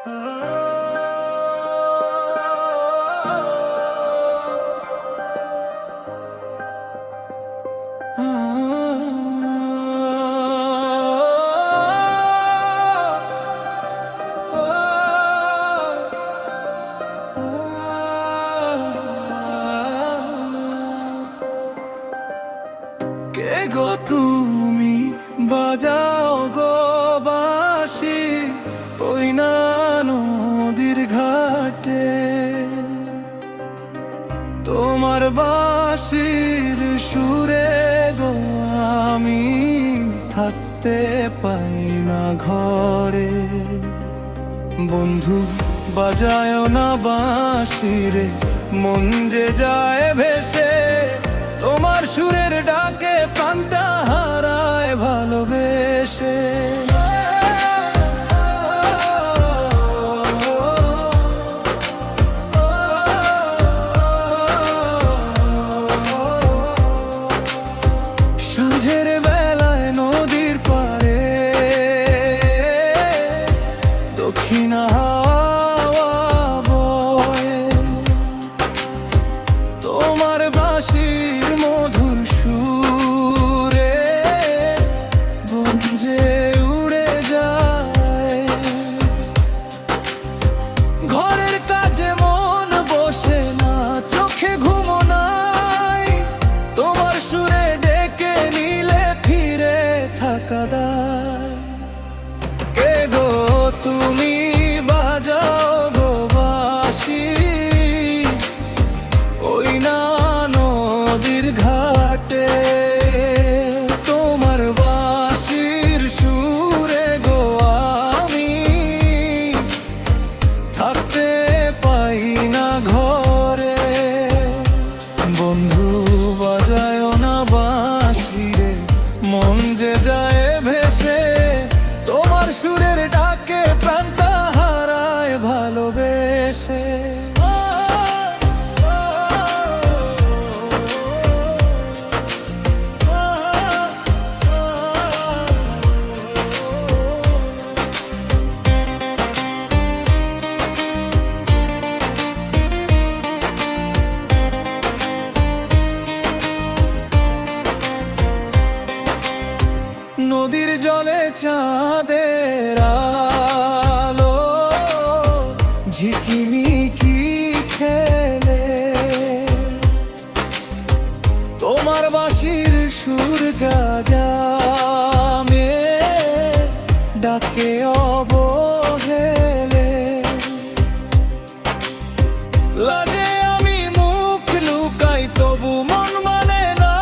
কে গো তুমি বাজাও গো বাঁশি ওই না নদীর ঘাটে, তোমার বাঁশির সুরে গো আমি থাকতে পাই না ঘরে। বন্ধু বাজায় না বাঁশি রে, মন যে যায় ভেসে, তোমার সুরের ডাকে প্রাণটা হারায় ভালোবেসে। সাঁঝের বেলায় নদীর পাড়ে দক্ষিণ হাওয়া বয়, তোমার বাঁশির মধুর সুরে বঞ্জে উড়ে যায়। ঘরের কাজে মন বসে না, চোখে ঘুম নাই, তোমার সুরে ডেকে নিলে ফিরে থাকা দায়। কে গো তুমি বাজাও গো বাঁশি ওই না নদীর ঘাটে, তোমার বাঁশির সুরে গো আমি থাকতে পাই না ঘরে। বন্ধু বাজায় না বাঁশি রে, মন যে যায় ভেসে, তোমার সুরের ডাকে প্রাণটা হারায় ভালোবেসে। নদীর জলে চাঁদের আলো ঝিকিমিকি খেলে, তোমার বাঁশির সুর গাজামে ডাকে অবহেলে। লাজে আমি মুখ লুকাই তবু মন মানে না,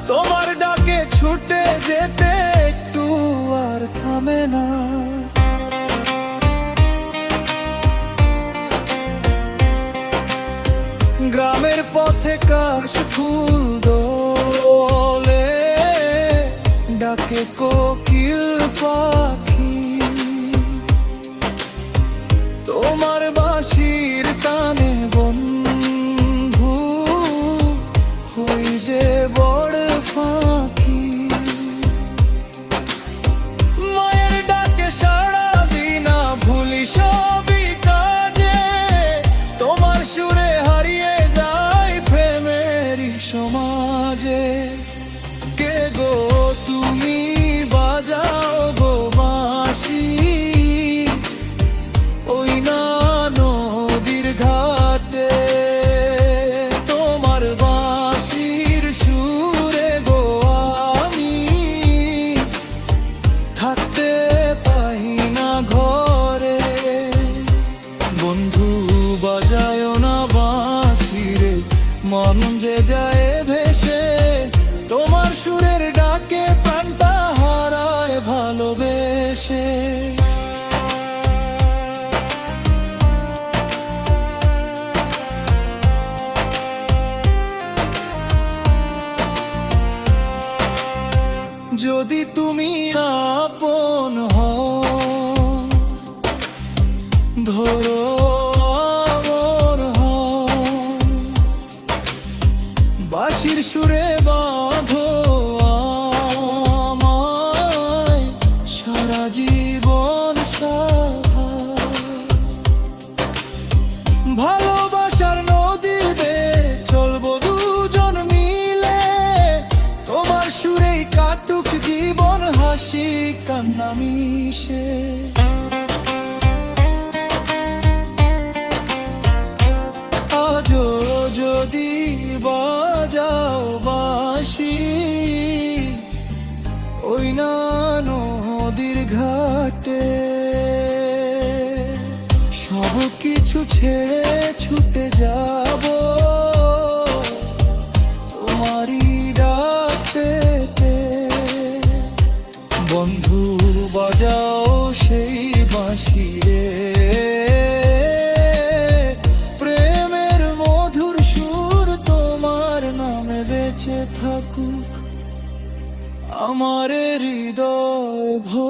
তোমার ডাকে ছুটে যেতে একটু আর থামে না। গ্রামের পথে কাশ ফুল দোলে, ডাকে কোকিল পাখি, তোমার বাঁশির টানে বন্ধু হই যে বড় ফাঁকি। মায়ের ডাকে সাড়া দিই না, ভুলি সবই কাজে, তোমার সুরে হারিয়ে যায় প্রেমেরই সমাজে। কে গো তুমি বাজাও গো বাঁশি ওই না নদীর ঘাটে, তোমার বাঁশির সুরে গো আমি থাকতে পাই না ঘরে। বন্ধু বাজায় না বাঁশি রে, মন যে যায় ভেসে, তোমার সুরের ডাকে প্রাণটা হারায় ভালোবেসে। যদি তুমি আপন হও ধরো আমর হও, বাঁশির সুরে বাঁধো আমায় সারা জীবন সাহা। হাসি কান্না মিশে। আজও যদি বাজাও বাঁশি ওই না নদীর ঘাটে, সব কিছু ছেড়ে ছুটে যাব তোমারই ডাক পেতে। বন্ধু বাজাও সেই বাঁশি রে, প্রেমের মধুর সুর তোমার নামে বেঁচে থাকুক আমার হৃদয় ভরে।